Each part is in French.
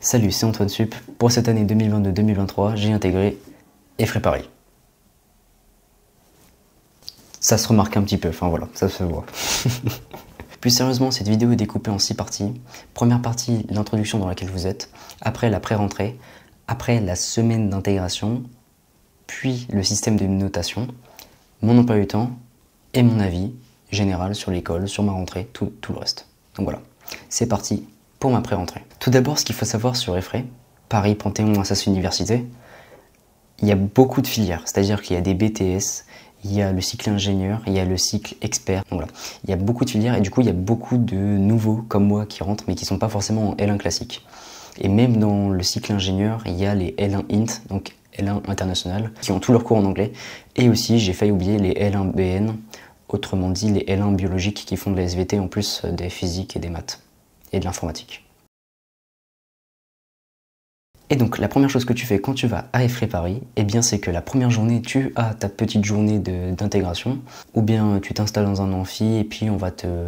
Salut, c'est Antoine Sup. Pour cette année 2022-2023, j'ai intégré Effray Paris. Ça se remarque un petit peu, enfin voilà, ça se voit. Plus sérieusement, cette vidéo est découpée en 6 parties. Première partie, l'introduction dans laquelle vous êtes, après la pré-rentrée, après la semaine d'intégration, puis le système de notation, mon emploi du temps et mon avis général sur l'école, sur ma rentrée, tout le reste. Donc voilà, c'est parti pour ma pré-rentrée. Tout d'abord, ce qu'il faut savoir sur Effray, Paris, Panthéon, Assas Université, il y a beaucoup de filières, c'est-à-dire qu'il y a des BTS, il y a le cycle ingénieur, il y a le cycle expert, donc voilà. Il y a beaucoup de filières et du coup il y a beaucoup de nouveaux comme moi qui rentrent mais qui ne sont pas forcément en L1 classique. Et même dans le cycle ingénieur, il y a les L1 Int, donc L1 international, qui ont tous leurs cours en anglais. Et aussi, j'ai failli oublier les L1 BN, autrement dit les L1 biologiques qui font de la SVT en plus des physiques et des maths et de l'informatique. Et donc la première chose que tu fais quand tu vas à Effray Paris, eh bien c'est que la première journée tu as ta petite journée d'intégration, ou bien tu t'installes dans un amphi et puis on va te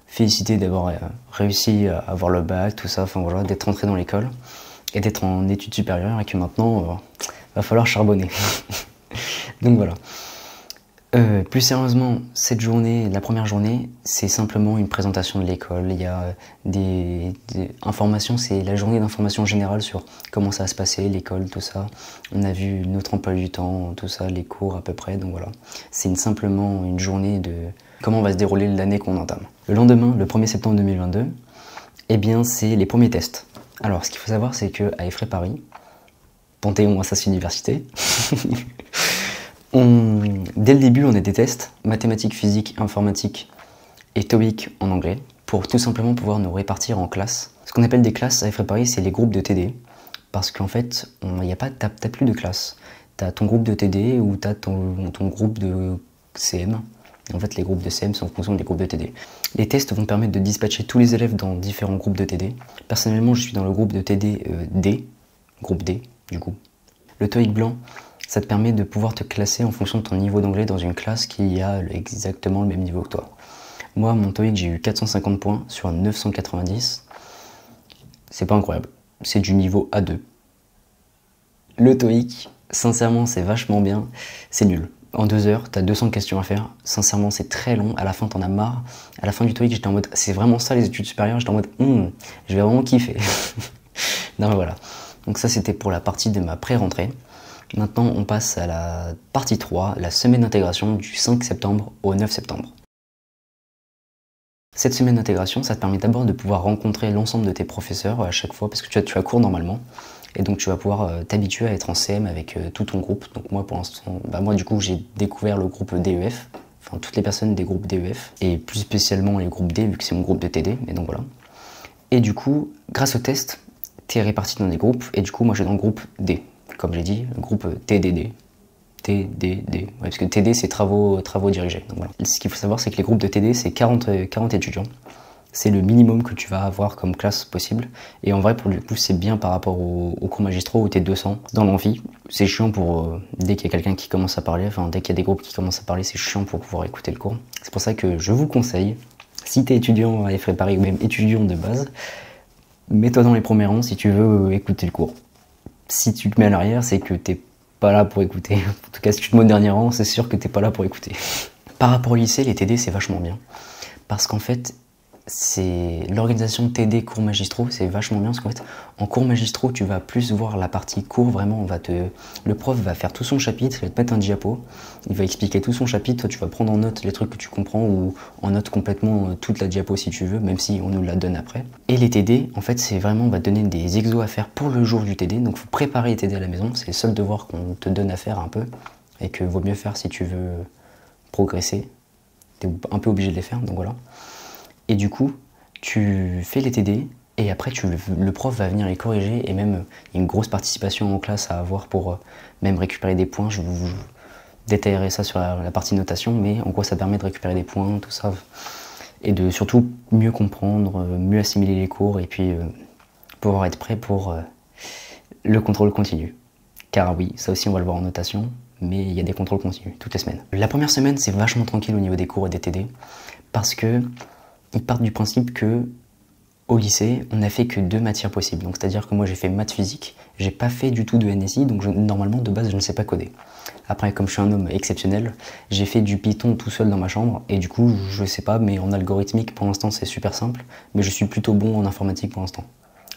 féliciter d'avoir réussi à avoir le bac, tout ça, enfin voilà, d'être entré dans l'école et d'être en études supérieures et que maintenant va falloir charbonner. Donc voilà. Plus sérieusement, cette journée, la première journée, c'est simplement une présentation de l'école. Il y a des informations, c'est la journée d'information générale sur comment ça va se passer, l'école, tout ça. On a vu notre emploi du temps, tout ça, les cours à peu près, donc voilà. C'est simplement une journée de comment va se dérouler l'année qu'on entame. Le lendemain, le 1er septembre 2022, eh bien c'est les premiers tests. Alors ce qu'il faut savoir, c'est qu'à Effray Paris, Panthéon, Assas Université, dès le début, on a des tests, mathématiques, physique, informatique et TOEIC en anglais, pour tout simplement pouvoir nous répartir en classes. Ce qu'on appelle des classes à Effray Paris, c'est les groupes de TD, parce qu'en fait, t'as plus de classes. T'as ton groupe de TD ou t'as ton groupe de CM. En fait, les groupes de CM sont en fonction des groupes de TD. Les tests vont permettre de dispatcher tous les élèves dans différents groupes de TD. Personnellement, je suis dans le groupe de TD D, groupe D, du coup. Le TOEIC blanc, ça te permet de pouvoir te classer en fonction de ton niveau d'anglais dans une classe qui a exactement le même niveau que toi. Moi, mon TOEIC, j'ai eu 450 points sur 990. C'est pas incroyable. C'est du niveau A2. Le TOEIC, sincèrement, c'est vachement bien. C'est nul. En 2 heures, t'as 200 questions à faire. Sincèrement, c'est très long. À la fin, t'en as marre. À la fin du TOEIC, j'étais en mode, c'est vraiment ça les études supérieures. J'étais en mode, je vais vraiment kiffer. Non, mais voilà. Donc ça, c'était pour la partie de ma pré-rentrée. Maintenant, on passe à la partie 3, la semaine d'intégration du 5 septembre au 9 septembre. Cette semaine d'intégration, ça te permet d'abord de pouvoir rencontrer l'ensemble de tes professeurs à chaque fois, parce que tu as cours normalement, et donc tu vas pouvoir t'habituer à être en CM avec tout ton groupe. Donc moi, pour l'instant, moi du coup, j'ai découvert le groupe DEF, enfin toutes les personnes des groupes DEF, et plus spécialement les groupes D, vu que c'est mon groupe de TD, mais donc voilà. Et du coup, grâce au test, tu es réparti dans des groupes, et du coup, moi, je suis dans le groupe D. Comme j'ai dit, le groupe TDD. TDD. Ouais, parce que TD, c'est travaux dirigés. Donc voilà. Ce qu'il faut savoir, c'est que les groupes de TD, c'est 40 étudiants. C'est le minimum que tu vas avoir comme classe possible. Et en vrai, pour le coup, c'est bien par rapport aux cours magistraux où t'es 200 dans l'amphi. C'est chiant pour dès qu'il y a quelqu'un qui commence à parler, enfin dès qu'il y a des groupes qui commencent à parler, c'est chiant pour pouvoir écouter le cours. C'est pour ça que je vous conseille, si t'es étudiant à Effray Paris ou même étudiant de base, mets-toi dans les premiers rangs si tu veux écouter le cours. Si tu te mets à l'arrière, c'est que t'es pas là pour écouter. En tout cas, si tu te mets au dernier rang, c'est sûr que t'es pas là pour écouter. Par rapport au lycée, les TD, c'est vachement bien. Parce qu'en fait, c'est l'organisation de TD cours magistraux, c'est vachement bien. Parce qu'en fait, en cours magistraux, tu vas plus voir la partie cours, vraiment, le prof va faire tout son chapitre, il va te mettre un diapo, il va expliquer tout son chapitre, toi tu vas prendre en note les trucs que tu comprends ou en note complètement toute la diapo si tu veux, même si on nous la donne après. Et les TD, en fait, c'est vraiment, on va te donner des exos à faire pour le jour du TD, donc il faut préparer les TD à la maison, c'est le seul devoir qu'on te donne à faire un peu, et que vaut mieux faire si tu veux progresser, t'es un peu obligé de les faire, donc voilà. Et du coup, tu fais les TD, et après le prof va venir les corriger, et même il y a une grosse participation en classe à avoir pour même récupérer des points. Je vous détaillerai ça sur la partie notation, mais en gros ça permet de récupérer des points, tout ça, et de surtout mieux comprendre, mieux assimiler les cours, et puis pouvoir être prêt pour le contrôle continu. Car oui, ça aussi on va le voir en notation, mais il y a des contrôles continus toutes les semaines. La première semaine, c'est vachement tranquille au niveau des cours et des TD, parce que ils partent du principe que Au lycée, on n'a fait que 2 matières possibles. Donc c'est-à-dire que moi j'ai fait maths physique, j'ai pas fait du tout de NSI, donc normalement de base je ne sais pas coder. Après, comme je suis un homme exceptionnel, j'ai fait du Python tout seul dans ma chambre, et du coup je sais pas, mais en algorithmique pour l'instant c'est super simple, mais je suis plutôt bon en informatique pour l'instant.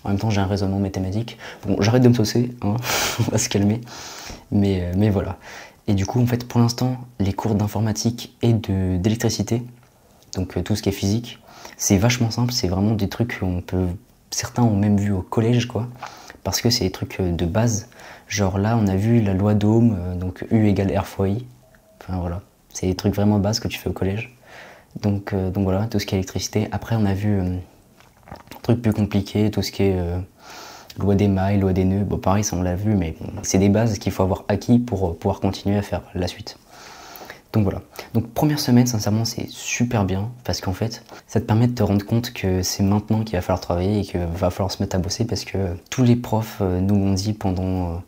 En même temps j'ai un raisonnement mathématique. Bon, j'arrête de me saucer, hein, on va se calmer, mais voilà. Et du coup en fait pour l'instant les cours d'informatique et d'électricité, donc tout ce qui est physique, c'est vachement simple, c'est vraiment des trucs qu'on peut... Certains ont même vu au collège, quoi, parce que c'est des trucs de base. Genre là, on a vu la loi d'Ohm, donc U égale R fois I. Enfin voilà, c'est des trucs vraiment de base que tu fais au collège. Donc voilà, tout ce qui est électricité. Après, on a vu un truc plus compliqué, tout ce qui est loi des mailles, loi des nœuds. Bon, pareil, ça on l'a vu, mais bon, c'est des bases qu'il faut avoir acquis pour pouvoir continuer à faire la suite. Donc voilà. Donc première semaine, sincèrement, c'est super bien parce qu'en fait, ça te permet de te rendre compte que c'est maintenant qu'il va falloir travailler et qu'il va falloir se mettre à bosser parce que tous les profs nous l'ont dit pendant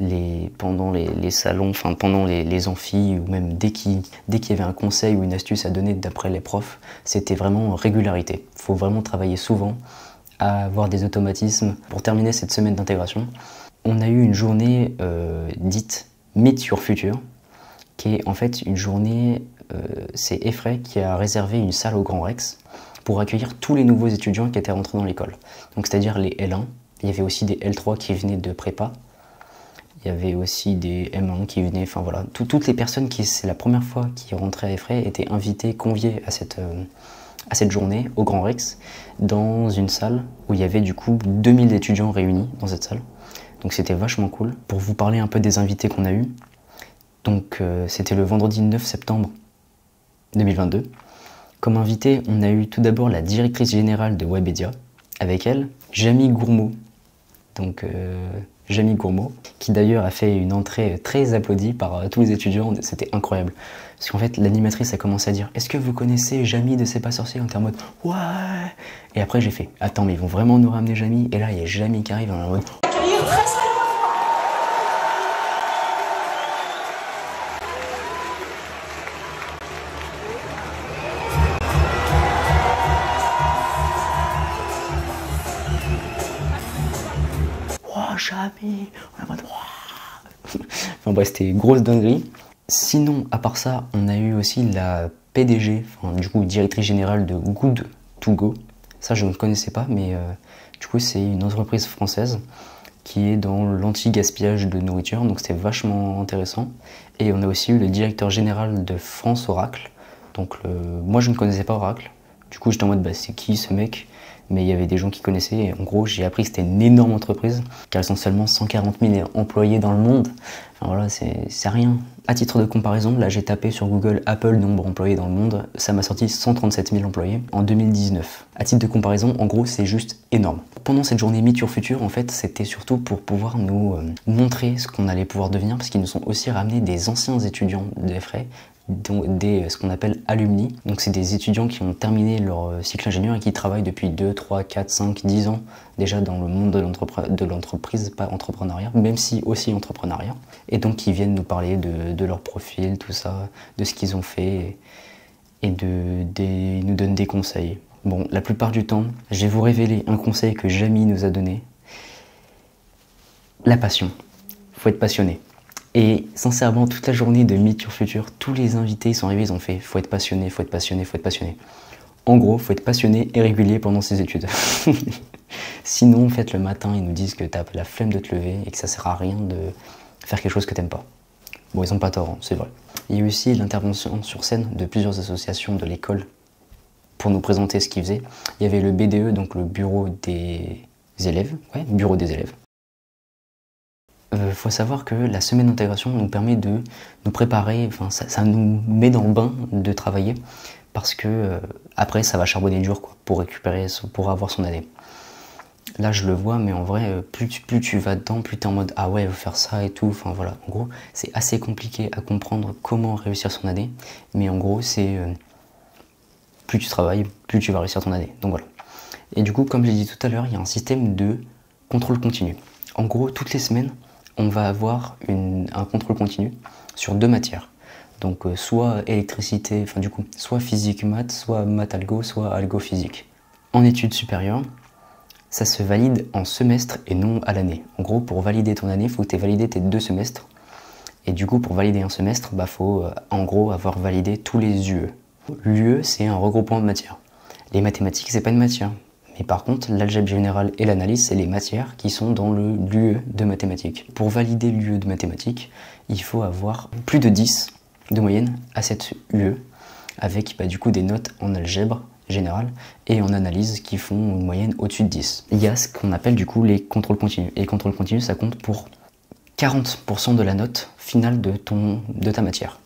les salons, enfin pendant les amphis ou même dès qu'il y avait un conseil ou une astuce à donner d'après les profs, c'était vraiment régularité. Il faut vraiment travailler souvent à avoir des automatismes. Pour terminer cette semaine d'intégration, on a eu une journée dite Meet Your Future, qui est en fait une journée, c'est Effray qui a réservé une salle au Grand Rex pour accueillir tous les nouveaux étudiants qui étaient rentrés dans l'école. Donc c'est-à-dire les L1, il y avait aussi des L3 qui venaient de prépa, il y avait aussi des M1 qui venaient, enfin voilà, toutes les personnes qui, c'est la première fois qui rentraient à Effray étaient invitées, conviées à cette journée au Grand Rex, dans une salle où il y avait du coup 2000 étudiants réunis dans cette salle. Donc c'était vachement cool. Pour vous parler un peu des invités qu'on a eus, donc c'était le vendredi 9 septembre 2022. Comme invité, on a eu tout d'abord la directrice générale de Webedia, avec elle, Jamie Gourmaud. Donc Jamie Gourmaud, qui d'ailleurs a fait une entrée très applaudie par tous les étudiants, c'était incroyable. Parce qu'en fait, l'animatrice a commencé à dire « Est-ce que vous connaissez Jamie de C'est pas sorcier ?» On était en mode « Ouais !» Et après j'ai fait « Attends, mais ils vont vraiment nous ramener Jamie ?» Et là, il y a Jamie qui arrive en mode « Jamie !» On est en mode Wouah !» Enfin bref, c'était grosse dinguerie. Sinon, à part ça, on a eu aussi la PDG, enfin du coup directrice générale de Good To Go. Ça, je ne connaissais pas, mais du coup, c'est une entreprise française qui est dans l'anti-gaspillage de nourriture, donc c'était vachement intéressant. Et on a aussi eu le directeur général de France Oracle. Donc moi, je ne connaissais pas Oracle. Du coup, j'étais en mode, bah, c'est qui ce mec? Mais il y avait des gens qui connaissaient. Et en gros, j'ai appris que c'était une énorme entreprise, car ils sont seulement 140 000 employés dans le monde. Enfin voilà, c'est rien. À titre de comparaison, là j'ai tapé sur Google Apple nombre d'employés dans le monde, ça m'a sorti 137 000 employés en 2019. À titre de comparaison, en gros, c'est juste énorme. Pendant cette journée Meet Your Future, en fait, c'était surtout pour pouvoir nous montrer ce qu'on allait pouvoir devenir, parce qu'ils nous ont aussi ramené des anciens étudiants d'Effray, ce qu'on appelle alumni. Donc c'est des étudiants qui ont terminé leur cycle ingénieur et qui travaillent depuis 2, 3, 4, 5, 10 ans déjà dans le monde de l'entreprise, pas entrepreneuriat, même si aussi entrepreneuriat. Et donc qui viennent nous parler de leur profil, tout ça, de ce qu'ils ont fait et ils nous donnent des conseils. Bon, la plupart du temps, je vais vous révéler un conseil que Jamie nous a donné. La passion. Faut être passionné. Et sincèrement, toute la journée de Meet Your Future, tous les invités sont arrivés, ils ont fait « faut être passionné, faut être passionné, faut être passionné ». En gros, faut être passionné et régulier pendant ses études. Sinon, en fait, le matin, ils nous disent que t'as la flemme de te lever et que ça sert à rien de faire quelque chose que t'aimes pas. Bon, ils ont pas tort, hein, c'est vrai. Il y a eu aussi l'intervention sur scène de plusieurs associations de l'école pour nous présenter ce qu'ils faisaient. Il y avait le BDE, donc le bureau des élèves, ouais, bureau des élèves. Faut savoir que la semaine d'intégration nous permet de nous préparer, enfin ça nous met dans le bain de travailler parce que après ça va charbonner dur quoi, pour récupérer, pour avoir son année. Là je le vois, mais en vrai plus tu vas dedans, plus tu es en mode ah ouais, il faut faire ça et tout, enfin voilà. En gros c'est assez compliqué à comprendre comment réussir son année, mais en gros c'est plus tu travailles, plus tu vas réussir ton année, donc voilà. Et du coup comme j'ai dit tout à l'heure, il y a un système de contrôle continu. En gros toutes les semaines, on va avoir un contrôle continu sur 2 matières. Donc soit électricité, enfin du coup, soit physique maths, soit maths algo, soit algo physique. En études supérieures, ça se valide en semestre et non à l'année. En gros, pour valider ton année, il faut que tu aies validé tes 2 semestres. Et du coup, pour valider un semestre, bah, faut en gros avoir validé tous les UE. L'UE, c'est un regroupement de matières. Les mathématiques, c'est pas une matière. Mais par contre, l'algèbre générale et l'analyse, c'est les matières qui sont dans l'UE de mathématiques. Pour valider l'UE de mathématiques, il faut avoir plus de 10 de moyenne à cette UE, avec bah, du coup des notes en algèbre générale et en analyse qui font une moyenne au-dessus de 10. Il y a ce qu'on appelle du coup les contrôles continus. Et les contrôles continus, ça compte pour 40% de la note finale de ta matière.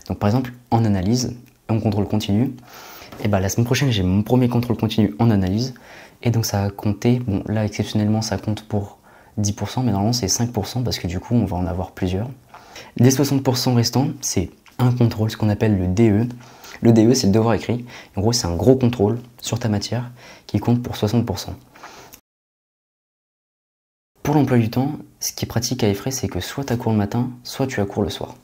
Donc par exemple, en analyse, en contrôle continu, et bah, la semaine prochaine, j'ai mon premier contrôle continu en analyse. Et donc ça a compté, bon là exceptionnellement ça compte pour 10%, mais normalement c'est 5% parce que du coup on va en avoir plusieurs. Les 60% restants, c'est un contrôle, ce qu'on appelle le DE. Le DE, c'est le devoir écrit. En gros, c'est un gros contrôle sur ta matière qui compte pour 60%. Pour l'emploi du temps, ce qui est pratique à Effray, c'est que soit tu as cours le matin, soit tu as cours le soir.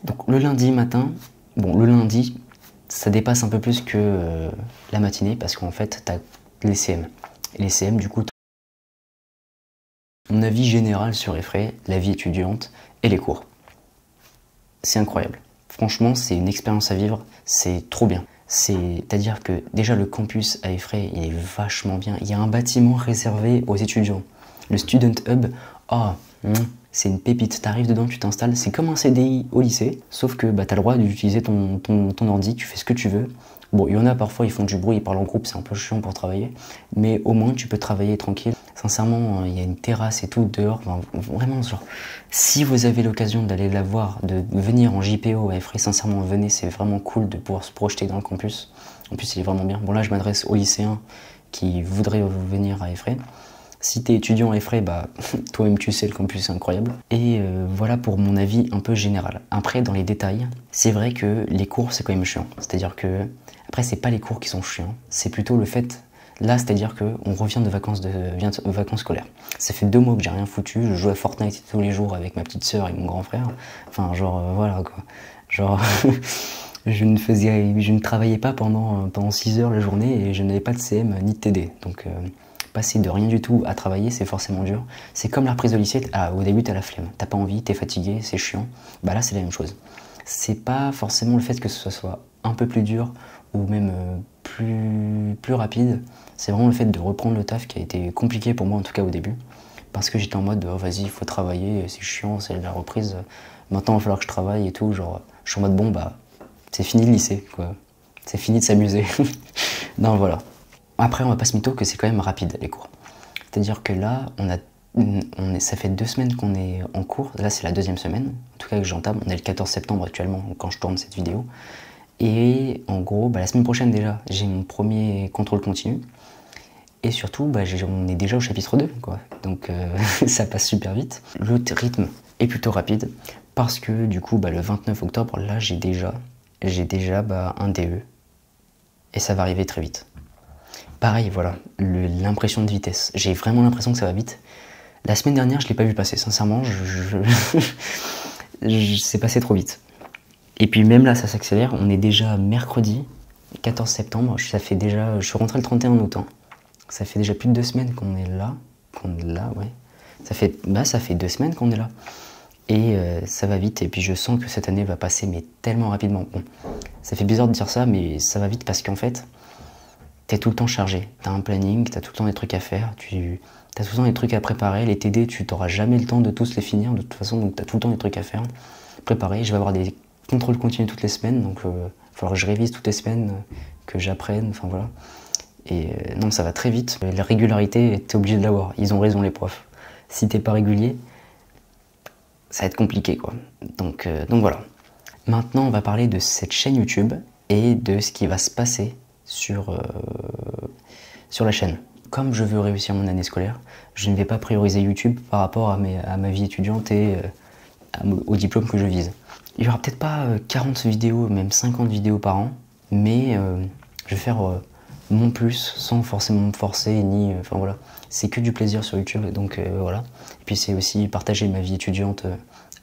Donc le lundi matin, bon le lundi, ça dépasse un peu plus que la matinée parce qu'en fait, tu as les CM. Et les CM, du coup, mon avis général sur Effray, la vie étudiante et les cours. C'est incroyable. Franchement, c'est une expérience à vivre, c'est trop bien. C'est-à-dire que déjà le campus à Effray, il est vachement bien. Il y a un bâtiment réservé aux étudiants. Le Student Hub, c'est une pépite. Tu arrives dedans, tu t'installes, c'est comme un CDI au lycée, sauf que bah, tu as le droit d'utiliser ton ordi, tu fais ce que tu veux. Bon, il y en a parfois, ils font du bruit, ils parlent en groupe, c'est un peu chiant pour travailler, mais au moins tu peux travailler tranquille. Sincèrement, il y a une terrasse et tout dehors, enfin, vraiment, genre, si vous avez l'occasion d'aller la voir, de venir en JPO à Effray, sincèrement, venez, c'est vraiment cool de pouvoir se projeter dans le campus. En plus, il est vraiment bien. Bon, là, je m'adresse aux lycéens qui voudraient venir à Effray. Si t'es étudiant à Effray, bah, toi-même tu sais, le campus est incroyable. Et voilà pour mon avis un peu général. Après, dans les détails, c'est vrai que les cours, c'est quand même chiant. C'est-à-dire que, après, c'est pas les cours qui sont chiants, c'est plutôt le fait, là, c'est-à-dire qu'on revient de vacances scolaires. Ça fait 2 mois que j'ai rien foutu, je joue à Fortnite tous les jours avec ma petite sœur et mon grand frère. Enfin, genre, voilà, quoi. Genre... je ne travaillais pas pendant 6 heures la journée et je n'avais pas de CM ni de TD. Donc... passer de rien du tout à travailler, c'est forcément dur. C'est comme la reprise de lycée, au début t'as la flemme, t'as pas envie, t'es fatigué, c'est chiant. Bah là c'est la même chose. C'est pas forcément le fait que ce soit un peu plus dur ou même plus rapide. C'est vraiment le fait de reprendre le taf qui a été compliqué pour moi en tout cas au début. Parce que j'étais en mode oh, vas-y il faut travailler, c'est chiant, c'est la reprise. Maintenant il va falloir que je travaille et tout. Genre je suis en mode bon bah c'est fini le lycée quoi. C'est fini de s'amuser. Non voilà. Après, on va pas se mytho que c'est quand même rapide les cours. C'est-à-dire que là, ça fait 2 semaines qu'on est en cours. Là, c'est la 2e semaine, en tout cas que j'entame. On est le 14 septembre actuellement quand je tourne cette vidéo. Et en gros, bah, la semaine prochaine déjà, j'ai mon premier contrôle continu. Et surtout, bah, on est déjà au chapitre 2, quoi. Donc ça passe super vite. Le rythme est plutôt rapide parce que du coup, bah, le 29 octobre, là, j'ai déjà bah, un DE. Et ça va arriver très vite. Pareil, voilà, l'impression de vitesse. J'ai vraiment l'impression que ça va vite. La semaine dernière, je ne l'ai pas vu passer, sincèrement, c'est passé trop vite. Et puis même là, ça s'accélère. On est déjà mercredi, 14 septembre. Je suis rentré le 31 août. Hein. Ça fait déjà plus de 2 semaines qu'on est là. Ouais. Ça fait 2 semaines qu'on est là. Et ça va vite. Et puis je sens que cette année va passer, mais tellement rapidement. Bon, ça fait bizarre de dire ça, mais ça va vite parce qu'en fait... t'es tout le temps chargé, t'as un planning, t'as tout le temps des trucs à faire, t'as tout le temps des trucs à préparer, les TD tu t'auras jamais le temps de tous les finir de toute façon, donc t'as tout le temps des trucs à faire, préparer, je vais avoir des contrôles continus toutes les semaines, donc il va falloir que je révise toutes les semaines, que j'apprenne, enfin voilà. Et non, ça va très vite, la régularité, t'es obligé de l'avoir, ils ont raison les profs. Si t'es pas régulier, ça va être compliqué quoi. Donc voilà. Maintenant on va parler de cette chaîne YouTube et de ce qui va se passer sur la chaîne. Comme je veux réussir mon année scolaire, je ne vais pas prioriser YouTube par rapport à ma vie étudiante et au diplôme que je vise. Il n'y aura peut-être pas 40 vidéos, même 50 vidéos par an, mais je vais faire mon plus sans forcément me forcer, ni... Enfin voilà, c'est que du plaisir sur YouTube, donc voilà. Et puis c'est aussi partager ma vie étudiante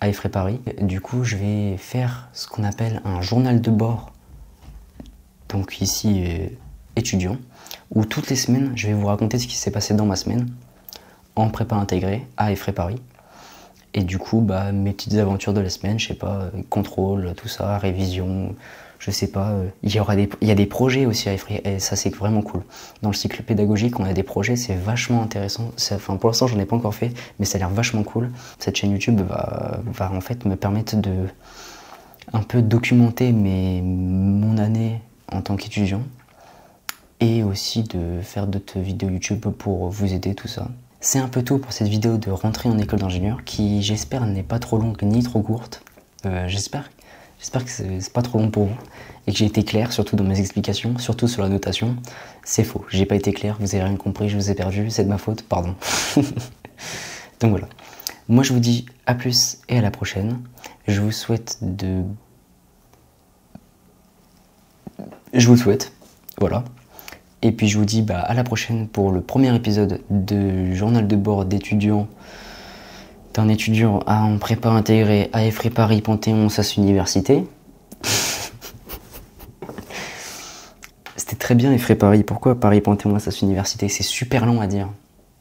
à Effray Paris. Du coup, je vais faire ce qu'on appelle un journal de bord. Donc ici, étudiant, où toutes les semaines, je vais vous raconter ce qui s'est passé dans ma semaine en prépa intégrée à Effray Paris. Et du coup, bah, mes petites aventures de la semaine, je sais pas, contrôle, tout ça, révision, je sais pas. Il y a des projets aussi à Effray, et ça c'est vraiment cool. Dans le cycle pédagogique, on a des projets, c'est vachement intéressant. Enfin, pour l'instant, j'en ai pas encore fait, mais ça a l'air vachement cool. Cette chaîne YouTube va en fait me permettre de un peu documenter mon année en tant qu'étudiant et aussi de faire d'autres vidéos YouTube pour vous aider, tout ça. C'est un peu tout pour cette vidéo de rentrée en école d'ingénieur qui, j'espère, n'est pas trop longue ni trop courte. J'espère que c'est pas trop long pour vous et que j'ai été clair, surtout dans mes explications, surtout sur la notation. C'est faux, j'ai pas été clair, vous avez rien compris, je vous ai perdu, c'est de ma faute, pardon. Donc voilà. Moi je vous dis à plus et à la prochaine. Je vous souhaite, voilà. Et puis je vous dis à la prochaine pour le premier épisode de journal de bord d'étudiant, d'un étudiant en prépa intégrée à Effray Paris Panthéon Sas Université. C'était très bien Effray Paris, pourquoi Paris Panthéon Sas Université? C'est super long à dire.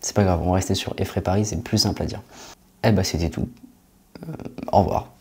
C'est pas grave, on va rester sur Effray Paris, c'est plus simple à dire. Eh bah c'était tout. Au revoir.